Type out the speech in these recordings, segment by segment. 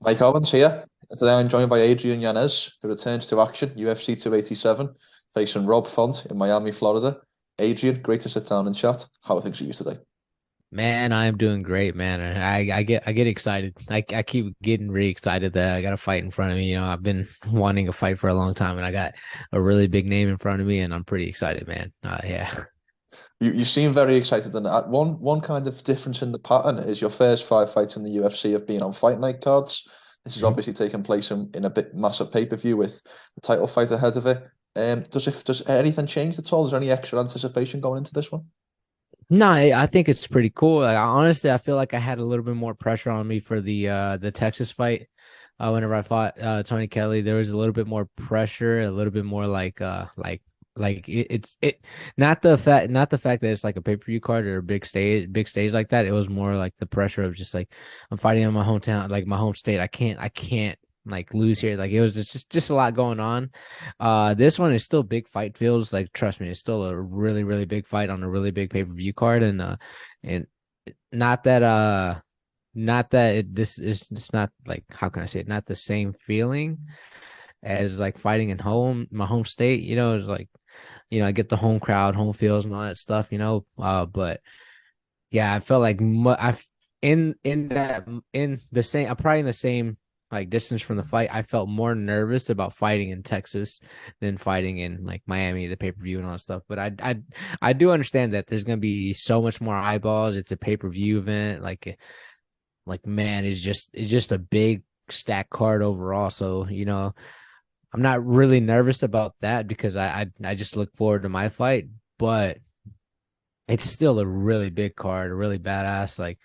Mike Owens here. Today I'm joined by Adrian Yanez, who returns to action, UFC 287, facing Rob Font in Miami, Florida. Adrian, great to sit down and chat. How are things for you today? Man, I'm doing great, man. And I get excited. I keep getting really excited that I got a fight in front of me. I've been wanting a fight for a long time, and I got a really big name in front of me, and I'm pretty excited, man. Yeah. You seem very excited, and one kind of difference in the pattern is your first five fights in the UFC have been on fight night cards. This is Mhm. obviously taking place in a bit massive pay-per-view with the title fight ahead of it. Does anything change at all? Is there any extra anticipation going into this one? No, I think it's pretty cool. Honestly, I feel like I had a little bit more pressure on me for the Texas fight. Whenever I fought Tony Kelly, there was a little bit more pressure, a little bit more like not the fact that it's like a pay-per-view card or a big stage like that. It was more like the pressure of just like I'm fighting in my hometown, like my home state. I can't like lose here. Like it was just a lot going on. This one is still big fight feels like trust me, it's still a really really big fight on a really big pay-per-view card, and not that this is it's not like how can I say it, not the same feeling as like fighting in my home state. It's like I get the home crowd, home feels, and all that stuff. But yeah, I felt like I in that in the same, I'm probably in the same like distance from the fight. I felt more nervous about fighting in Texas than fighting in like Miami, the pay per view and all that stuff. But I do understand that there's gonna be so much more eyeballs. It's a pay per view event. Like man, it's just a big stack card overall. So I'm not really nervous about that because I just look forward to my fight, but it's still a really big card, a really badass like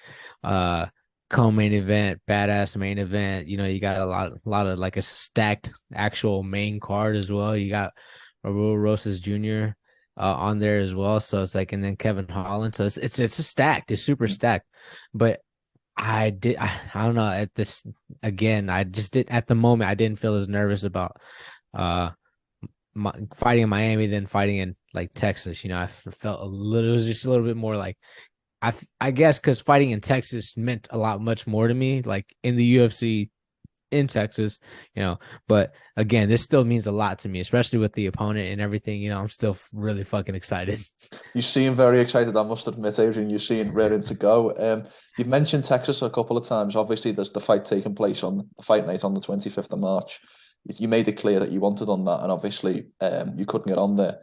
uh co-main event, badass main event. You got a lot of like a stacked actual main card as well. You got Raul Rosas Jr. On there as well. So it's like, and then Kevin Holland. So it's a stacked, it's super stacked. But I don't know at this again. I just did at the moment. I didn't feel as nervous about uh fighting in Miami than fighting in like Texas. I felt a little. It was just a little bit more like I guess because fighting in Texas meant a lot much more to me. Like in the UFC in Texas, you know. But again, this still means a lot to me, especially with the opponent and everything. I'm still really fucking excited. You seem very excited, I must admit, Adrian. You seem ready to go. You've mentioned Texas a couple of times. Obviously, there's the fight taking place on the fight night on the 25th of March. You made it clear that you wanted on that, and obviously, you couldn't get on there.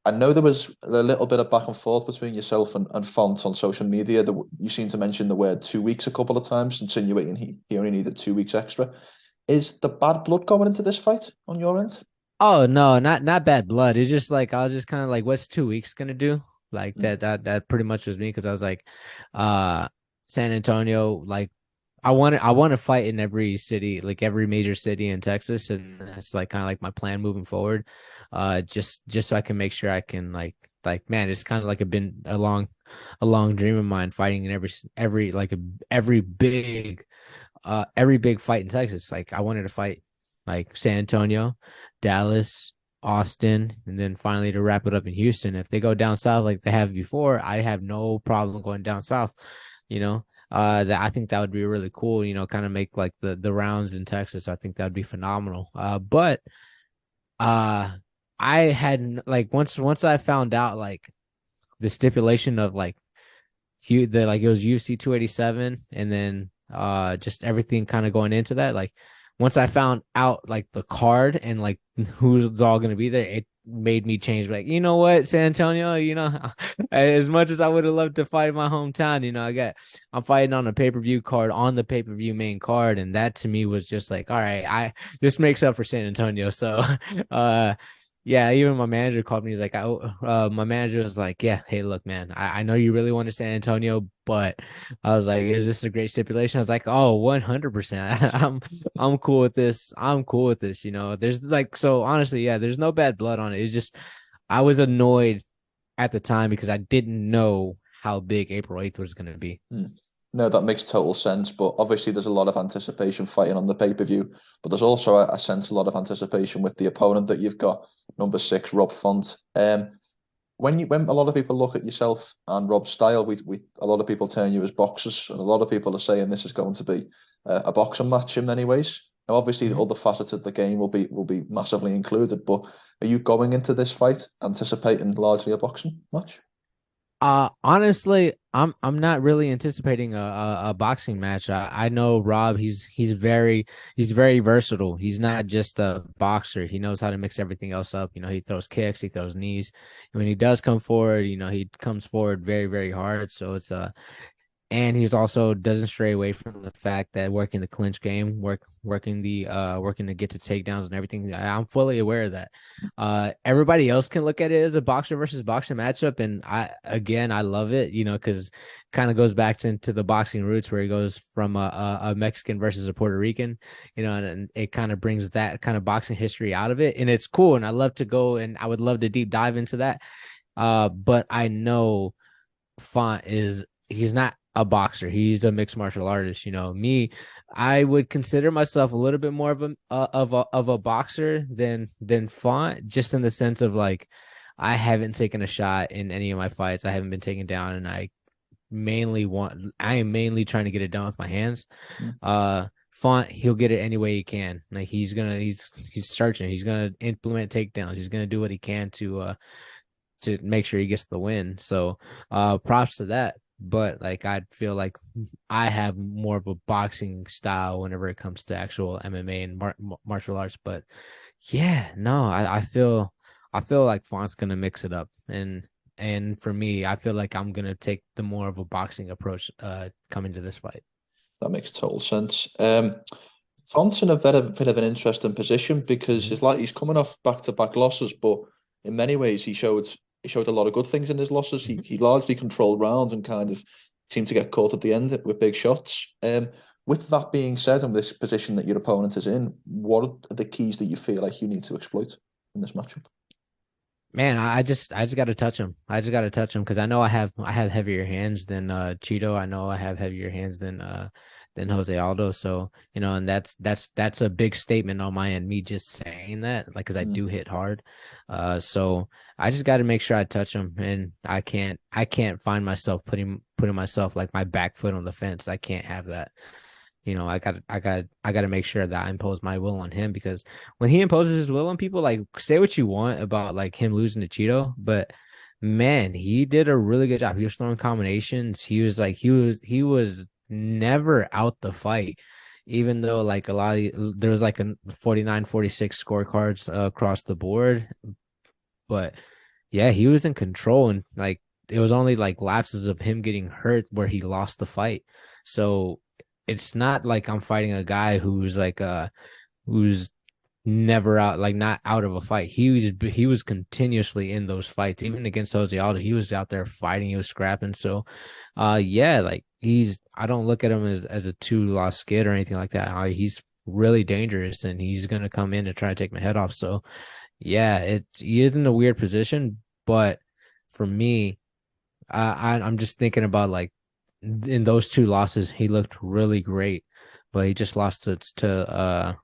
I know there was a little bit of back and forth between yourself and Font on social media. You seem to mention the word 2 weeks a couple of times, insinuating he only needed 2 weeks extra. Is the bad blood going into this fight on your end? Oh no, not bad blood. It's just like I was just kind of like, what's 2 weeks gonna do? Like Mm. that pretty much was me because I was like, uh, San Antonio. Like I want to fight in every city, like every major city in Texas, and that's like kind of like my plan moving forward. Just so I can make sure I can like man, it's kind of like been a long dream of mine fighting in every like every big fight in Texas. Like I wanted to fight like San Antonio, Dallas, Austin, and then finally to wrap it up in Houston. If they go down south like they have before, I have no problem going down south. You know, that I think that would be really cool. Kind of make like the rounds in Texas. I think that would be phenomenal. But uh, I had like once I found out like the stipulation of like it was UFC 287 and then just everything kind of going into that, like once I found out like the card and like who's all going to be there, it made me change, like, you know what, San Antonio, as much as I would have loved to fight in my hometown, I'm fighting on a pay-per-view card, on the pay-per-view main card, and that to me was just like, all right, I this makes up for San Antonio. So uh yeah, even my manager called me. He's like, my manager was like, yeah, hey, look, man, I know you really want to San Antonio, but I was like, is this a great stipulation? I was like, oh, 100%. I'm cool with this. I'm cool with this. There's like, so honestly, yeah, there's no bad blood on it. It's just, I was annoyed at the time because I didn't know how big April 8th was going to be. Mm. No, that makes total sense. But obviously, there's a lot of anticipation fighting on the pay-per-view. But there's also a sense, a lot of anticipation with the opponent that you've got, number six, Rob Font. when a lot of people look at yourself and Rob's style, we a lot of people turn you as boxers, and a lot of people are saying this is going to be a boxing match in many ways. Now, obviously, the Mhm. other facets of the game will be massively included. But are you going into this fight anticipating largely a boxing match? Honestly, I'm not really anticipating a boxing match. I know Rob, he's very versatile. He's not just a boxer. He knows how to mix everything else up. You know, he throws kicks, he throws knees. When he does come forward, you know, he comes forward very, very hard. So it's and he's also doesn't stray away from the fact that working the clinch game, working to get to takedowns and everything. I'm fully aware of that. Everybody else can look at it as a boxer versus boxer matchup, and I love it, you know, because kind of goes back into the boxing roots where he goes from a Mexican versus a Puerto Rican, you know, and it kind of brings that kind of boxing history out of it, and it's cool, and I love to go and I would love to deep dive into that. But I know Font is he's not a boxer. He's a mixed martial artist. You know, me, I would consider myself a little bit more of a boxer than Font, just in the sense of like I haven't taken a shot in any of my fights. I haven't been taken down, and I am mainly trying to get it done with my hands. Mm. Font, he'll get it any way he can. Like he's searching. He's gonna implement takedowns. He's gonna do what he can to make sure he gets the win. So props to that. But like I feel like I have more of a boxing style whenever it comes to actual MMA and martial arts. But yeah, no, I feel like Font's gonna mix it up, and for me, I feel like I'm gonna take the more of a boxing approach coming to this fight. That makes total sense. Font's in a bit of an interesting position because Mm-hmm. he's coming off back-to-back losses, but in many ways he showed a lot of good things in his losses. Mm-hmm. He largely controlled rounds and kind of seemed to get caught at the end with big shots. With that being said, and this position that your opponent is in, what are the keys that you feel like you need to exploit in this matchup? Man, I just got to touch him. I just got to touch him because I have heavier hands than Cheeto. I know I have heavier hands than Jose Aldo. So you know, and that's a big statement on my end. Me just saying that, like, because I Mm. do hit hard. So I just got to make sure I touch him, and I can't find myself putting myself like my back foot on the fence. I can't have that. You know, I got to make sure that I impose my will on him because when he imposes his will on people, like say what you want about like him losing to Cheeto, but man, he did a really good job. He was throwing combinations. He was never out the fight, even though like there was like a 49-46 scorecards across the board. But yeah, he was in control and like it was only like lapses of him getting hurt where he lost the fight. So it's not like I'm fighting a guy who's never out like not out of a fight. He was continuously in those fights. Even against Jose Aldo, he was out there fighting, he was scrapping. So yeah, like I don't look at him as a two loss skid or anything like that. He's really dangerous and he's gonna come in and try to take my head off. So yeah, he is in a weird position, but for me, I'm just thinking about like in those two losses, he looked really great, but he just lost to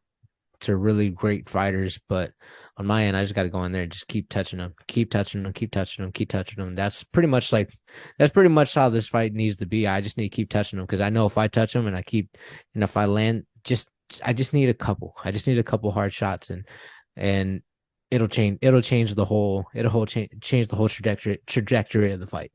really great fighters. But on my end, I just got to go in there and just keep touching him, keep touching him, keep touching him, keep touching him. That's pretty much how this fight needs to be. I just need to keep touching him because I know if I touch him and and if I land, I just need a couple. I just need a couple hard shots and it'll change the whole change the whole trajectory of the fight.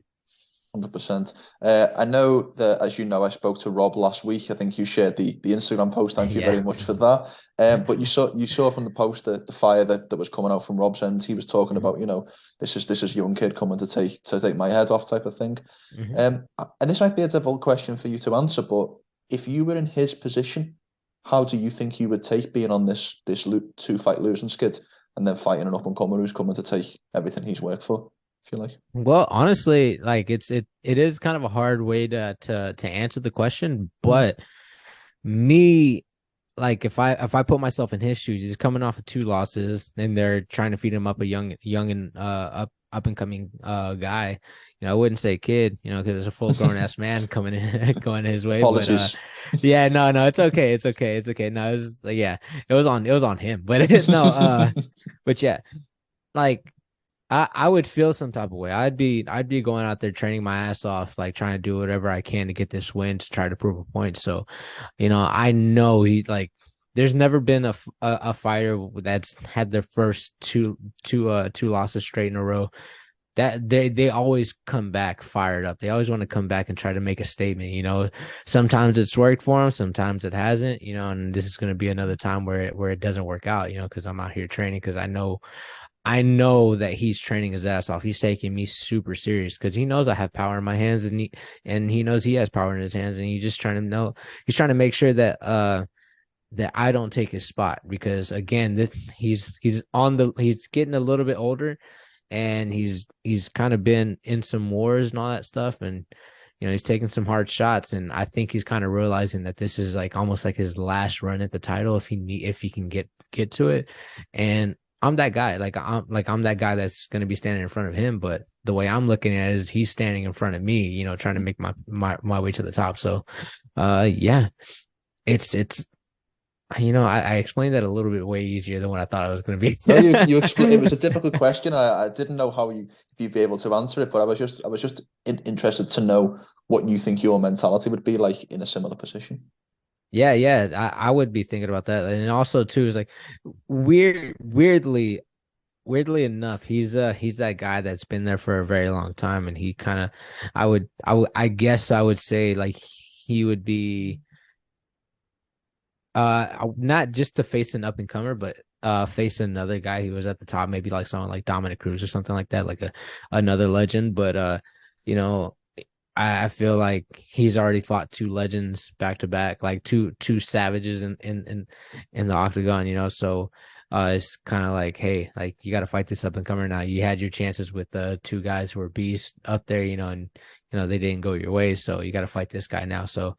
100%. I know that, as you know, I spoke to Rob last week. I think you shared the Instagram post. Thank you Yeah. very much for that. But you saw from the post the fire that was coming out from Rob's end. He was talking Mhm. about, this is young kid coming to take my head off type of thing. Mhm. And this might be a difficult question for you to answer, but if you were in his position, how do you think you would take being on this two fight losing skid and then fighting an up and comer who's coming to take everything he's worked for? If you like. Well, honestly, like it is kind of a hard way to answer the question, Mm. but me like if I put myself in his shoes, he's coming off of two losses and they're trying to feed him up a young and up and coming guy. You know, I wouldn't say kid, you know, because it's a full grown ass man coming in going his way. But Apologies. yeah, no, it's okay, it's okay, it's okay. No, it was like, yeah, it was on him, but no, but yeah, like. I would feel some type of way. I'd be going out there training my ass off, like trying to do whatever I can to get this win to try to prove a point. So, I know he like there's never been a fighter that's had their first two losses straight in a row that they always come back fired up. They always want to come back and try to make a statement. Sometimes it's worked for them, sometimes it hasn't. And this is going to be another time where it doesn't work out. Because I'm out here training because I know that he's training his ass off. He's taking me super serious because he knows I have power in my hands and he knows he has power in his hands and he's trying to make sure that I don't take his spot because again he's getting a little bit older and he's kind of been in some wars and all that stuff and he's taking some hard shots and I think he's kind of realizing that this is like almost like his last run at the title if he can get to it and I'm that guy. I'm that guy that's going to be standing in front of him. But the way I'm looking at it is he's standing in front of me, trying to make my way to the top. So, yeah, it's I explained that a little bit way easier than what I thought it was going to be. No, you explain. It was a difficult question. I didn't know how you'd be able to answer it, but I was just interested to know what you think your mentality would be like in a similar position. Yeah, yeah, I would be thinking about that, and also too is like weirdly enough, he's that guy that's been there for a very long time, and he kind of, I guess I would say like he would be not just to face an up and comer, but face another guy who was at the top, maybe like someone like Dominic Cruz or something like that, like another legend. But you know, I feel like he's already fought two legends back to back, like two savages in the octagon, so it's kind of like, hey, like you got to fight this up and comer now. You had your chances with the two guys who were beasts up there, and they didn't go your way, so you got to fight this guy now. So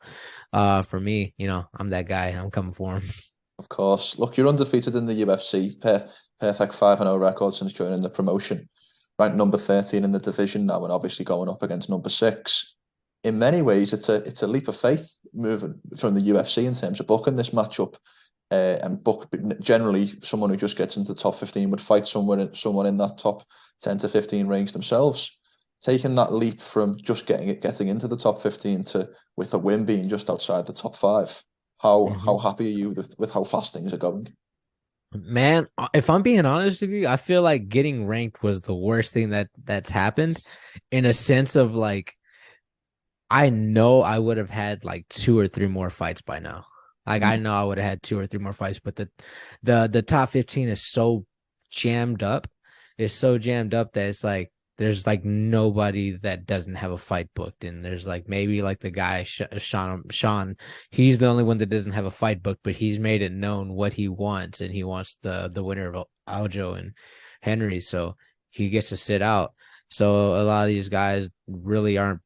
for me, I'm that guy. I'm coming for him. Of course. Look, you're undefeated in the UFC. Perfect 5-0 record since joining the promotion. Ranked number 13 in the division now, and obviously going up against number 6. In many ways, it's a leap of faith moving from the UFC in terms of booking this matchup. And book generally someone who just gets into the top 15 would fight someone in that top 10 to 15 range themselves. Taking that leap from just getting into the top 15 to with a win being just outside the top 5. How Mhm. happy are you with how fast things are going? Man, if I'm being honest with you, I feel like getting ranked was the worst thing that's happened in a sense of like I know I would have had like two or three more fights by now. Like I Mm. know I would have had two or three more fights, but the top 15 is so jammed up. It's so jammed up that it's like there's like nobody that doesn't have a fight booked, and there's like maybe like the guy Sean, he's the only one that doesn't have a fight booked, but he's made it known what he wants, and he wants the winner of Aljo and Henry, so he gets to sit out. So a lot of these guys really aren't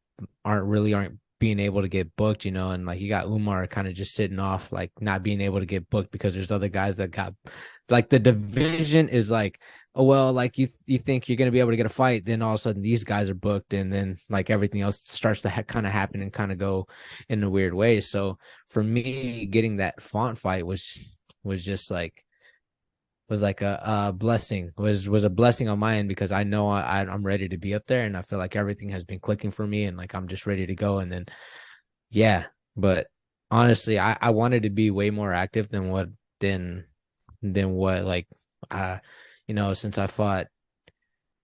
being able to get booked, and like you got Umar kind of just sitting off, like not being able to get booked because there's other guys that got like the division is like, oh well, like you think you're gonna be able to get a fight, then all of a sudden these guys are booked, and then like everything else starts to kind of happen and kind of go in a weird way. So for me, getting that Font fight was just like was like a blessing was a blessing on my end because I know I'm ready to be up there and I feel like everything has been clicking for me and like I'm just ready to go and then yeah, but honestly I wanted to be way more active than what like uh since I fought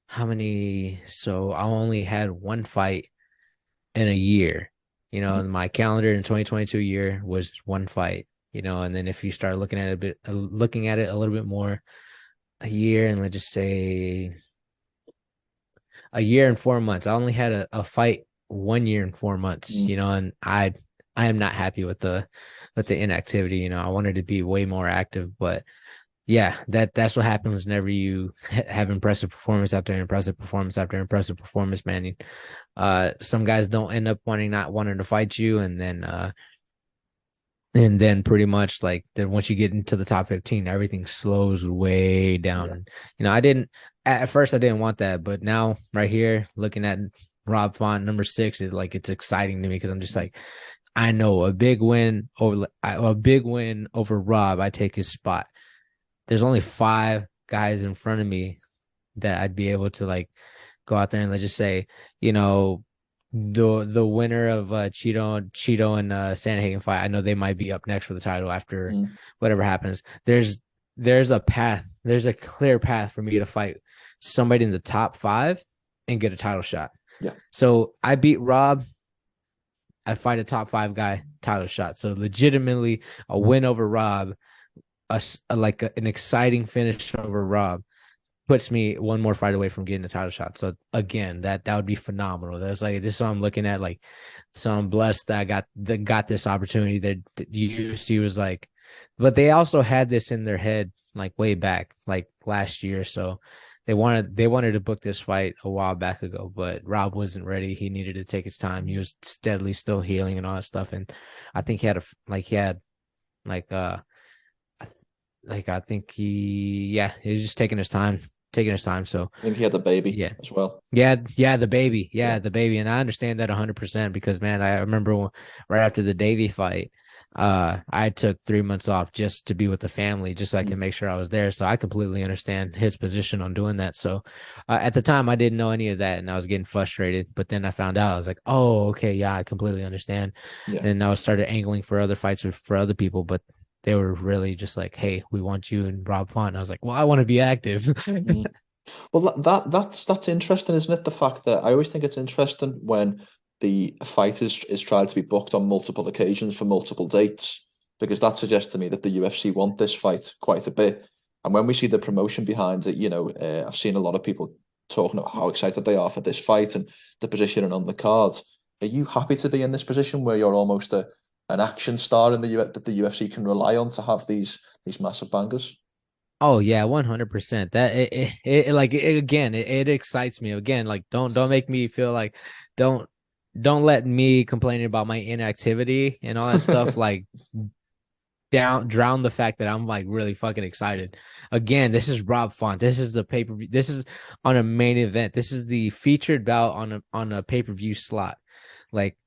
how many so I only had one fight in a year. My calendar in 2022 year was one fight, and then if you start looking at it a little bit more, a year and let's just say a year and 4 months. I only had a fight 1 year and 4 months, Mm. and I am not happy with the inactivity. I wanted to be way more active, but yeah, that's what happens whenever you have impressive performance after impressive performance after impressive performance, man. Some guys don't end up not wanting to fight you, and then pretty much like then once you get into the top 15, everything slows way down. Yeah. And I didn't at first I didn't want that, but now right here looking at Rob Font number 6 is like it's exciting to me because I'm just like I know a big win over Rob, I take his spot. There's only 5 guys in front of me that I'd be able to like go out there and let's just say, you know, the winner of Cheeto and Sandhagen fight, I know they might be up next for the title after Mm, whatever happens. There's a path, there's a clear path for me to fight somebody in the top 5 and get a title shot. yeah. So I beat Rob, I fight a top 5 guy, title shot. So legitimately a win over Rob, an exciting finish over Rob puts me one more fight away from getting a title shot. So again, that would be phenomenal. That's like this is what I'm looking at. Like, so I'm blessed that I got this opportunity that UFC was like, but they also had this in their head like way back, like last year. So they wanted to book this fight a while back ago, but Rob wasn't ready. He needed to take his time. He was steadily still healing and all that stuff. And I think he had like I think he was just taking his time. So I think he had a baby yeah. as well. Yeah, the baby. Yeah. Yeah, the baby. And I understand that 100% because man, I remember right after the Davy fight, I took 3 months off just to be with the family, just so I can Mm, make sure I was there. So I completely understand his position on doing that. So at the time I didn't know any of that and I was getting frustrated, but then I found out I was like, "Oh, okay, yeah, I completely understand." yeah. And I started angling for other fights for other people, but they were really just like, "Hey, we want you and Rob Font." And I was like, "Well, I want to be active." Mm. Well, that's interesting, isn't it? The fact that I always think it's interesting when the fight is tried to be booked on multiple occasions for multiple dates, because that suggests to me that the UFC want this fight quite a bit. And when we see the promotion behind it, I've seen a lot of people talking about how excited they are for this fight and the positioning on the card. Are you happy to be in this position where you're almost an action star in the that the UFC can rely on to have these massive bangers? Oh yeah, 100%. That like again, it excites me. Again, like don't make me feel like don't don't let me complaining about my inactivity and all that stuff like drown the fact that I'm like really fucking excited. Again, this is Rob Font. This is the pay-per-view. This is on a main event. This is the featured bout on a pay-per-view slot. Like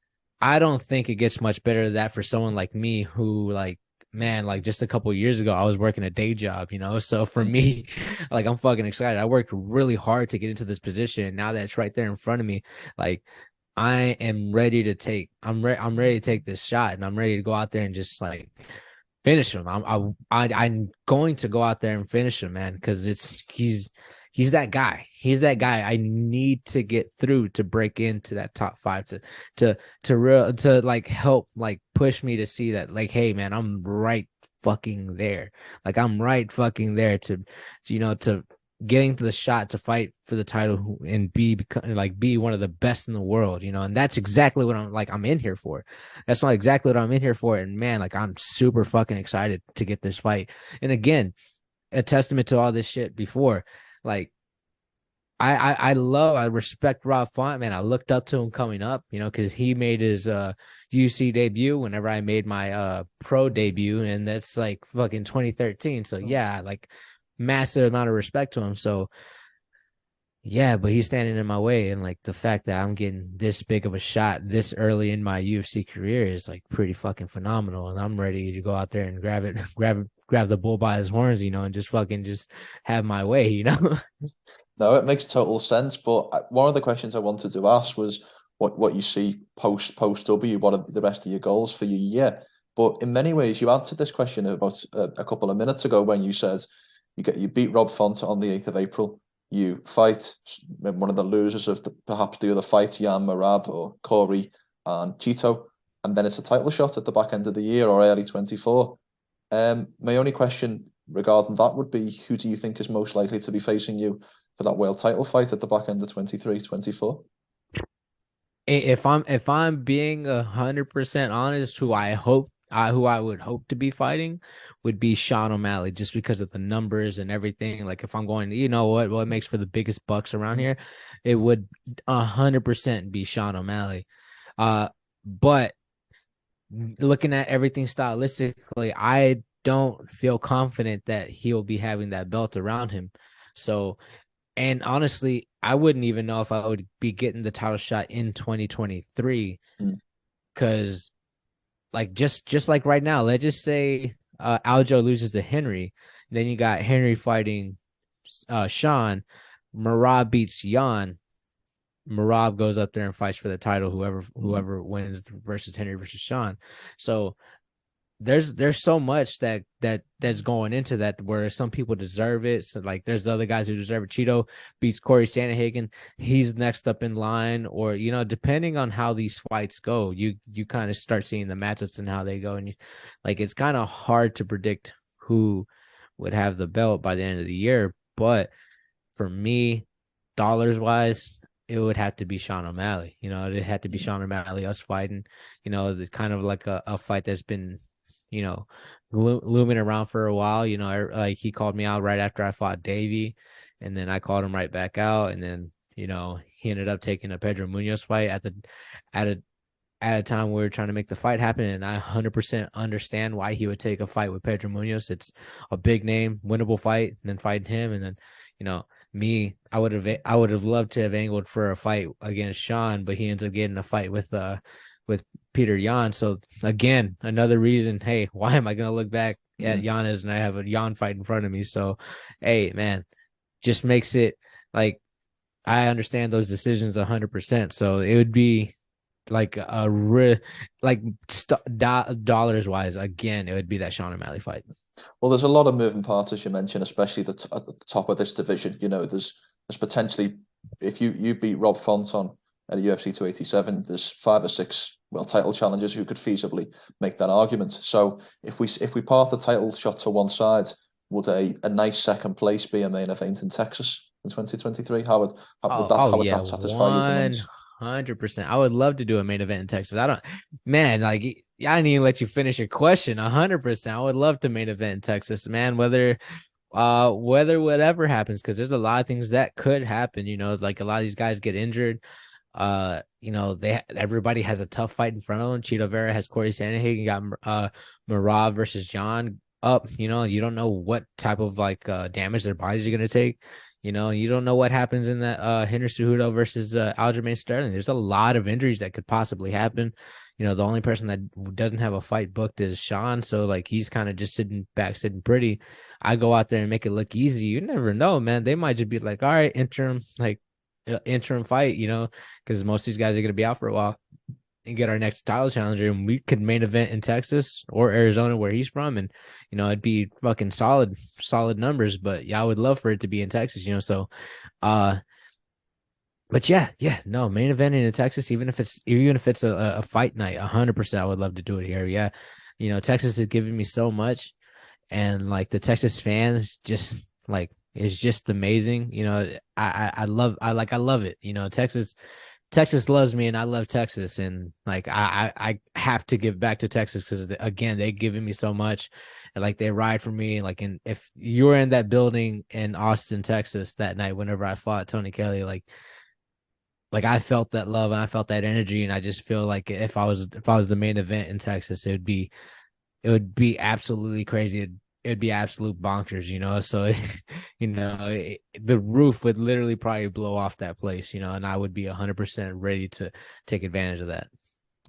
I don't think it gets much better than that for someone like me who like man, like just a couple years ago I was working a day job, you know. So for Mm, me, like I'm fucking excited. I worked really hard to get into this position. Now that it's right there in front of me, like I am ready to take I'm ready to take this shot and I'm ready to go out there and just like finish him. I'm going to go out there and finish him, man, because he's that guy. He's that guy. I need to get through to break into that top 5 to like help like push me to see that like, hey man, I'm right fucking there. Like I'm right fucking there to getting to the shot to fight for the title and be one of the best in the world, you know, and that's exactly what I'm in here for. That's not exactly what I'm in here for. And man, like I'm super fucking excited to get this fight. And again, a testament to all this shit before, like I respect Rob Font, man. I looked up to him coming up, you know, because he made his UC debut whenever I made my pro debut, and that's like fucking 2013. So mm. yeah, like massive amount of respect to him. So yeah, but he's standing in my way, and like the fact that I'm getting this big of a shot this early in my UFC career is like pretty fucking phenomenal, and I'm ready to go out there and grab it, grab the bull by his horns, you know, and just fucking just have my way, you know. No, it makes total sense. But one of the questions I wanted to ask was what you see post W. What are the rest of your goals for your year? But in many ways, you answered this question about a couple of minutes ago when you said you beat Rob Font on the 8th of April. You fight one of the losers of perhaps the other fight, Jan Marab or Corey and Cheeto, and then it's a title shot at the back end of the year or early 24. My only question regarding that would be, who do you think is most likely to be facing you for that world title fight at the back end of 23, 24? If I'm being 100% honest, who I would hope to be fighting would be Sean O'Malley, just because of the numbers and everything. Like if I'm going, you know what makes for the biggest bucks around here, it would 100% be Sean O'Malley. But looking at everything stylistically, I don't feel confident that he'll be having that belt around him. So, and honestly, I wouldn't even know if I would be getting the title shot in 2023 Mm, because like just like right now, let's just say Aljo loses to Henry, then you got Henry fighting Sean. Merab beats Jan, Merab goes up there and fights for the title. Mm. Whoever wins versus Henry versus Sean. So there's so much that's going into that where some people deserve it. So like there's the other guys who deserve it. Cheeto beats Corey Sandhagen. He's next up in line, or depending on how these fights go, you kind of start seeing the matchups and how they go, and like it's kind of hard to predict who would have the belt by the end of the year. But for me, dollars wise, it would have to be Sean O'Malley. It had to be Sean O'Malley, us fighting. The kind of like a fight that's been, you know, looming around for a while. Like he called me out right after I fought Davey, and then I called him right back out, and then he ended up taking a Pedro Munoz fight at a at a time we were trying to make the fight happen, and I 100% understand why he would take a fight with Pedro Munoz. It's a big name, winnable fight, and then fighting him, and then me, I would have loved to have angled for a fight against Sean, but he ends up getting a fight with Peter Yan. So again, another reason, hey, why am I gonna look back at Mm. Yanez and I have a Yan fight in front of me? So, hey, man, just makes it like I understand those decisions 100%. So it would be like like dollars wise, again, it would be that Sean O'Malley fight. Well, there's a lot of moving parts, as you mentioned, especially at the top of this division. There's potentially, if you beat Rob Fonton at a UFC 287, there's 5 or 6 title challengers who could feasibly make that argument. So if we part the title shot to one side, would a nice second place be a main event in Texas in 2023? Oh How would yeah, that satisfy you demands? 100%. I would love to do a main event in Texas. I don't, man, like I didn't even let you finish your question. 100%. I would love to main event in Texas, man. Whether whatever happens, because there's a lot of things that could happen. Like a lot of these guys get injured. Everybody has a tough fight in front of them. Cheeto Vera has Corey Sandhagen, got Marab versus John up. You don't know what type of like damage their bodies are gonna take. You don't know what happens in that Henry Cejudo versus Aljamain Sterling. There's a lot of injuries that could possibly happen. The only person that doesn't have a fight booked is Sean, so like he's kind of just sitting back, sitting pretty. I go out there and make it look easy. You never know, man. They might just be like, all right, interim fight, because most of these guys are going to be out for a while, and get our next title challenger, and we could main event in Texas or Arizona where he's from, and it'd be fucking solid numbers. But yeah, I would love for it to be in Texas, so uh but yeah, no, main eventing in Texas, even if it's a fight night, 100% I would love to do it here. Yeah, Texas has given me so much, and like the Texas fans just like is just amazing. I love it. Texas loves me, and I love Texas, and like I have to give back to Texas because again they've given me so much, and like they ride for me. Like, and if you were in that building in Austin, Texas that night whenever I fought Tony Kelly, like I felt that love and I felt that energy, and I just feel like if I was the main event in Texas, it would be absolutely crazy. It'd be absolute bonkers. So, the roof would literally probably blow off that place, and I would be 100% ready to take advantage of that.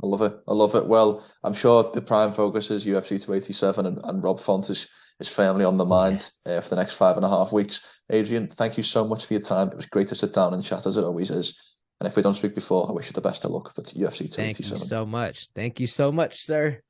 I love it. I love it. Well, I'm sure the prime focus is UFC 287 and Rob Font is firmly on the Yeah. mind for the next 5.5 weeks. Adrian, thank you so much for your time. It was great to sit down and chat as it always is. And if we don't speak before, I wish you the best of luck for UFC Thank you 287. so much. Thank you so much, sir.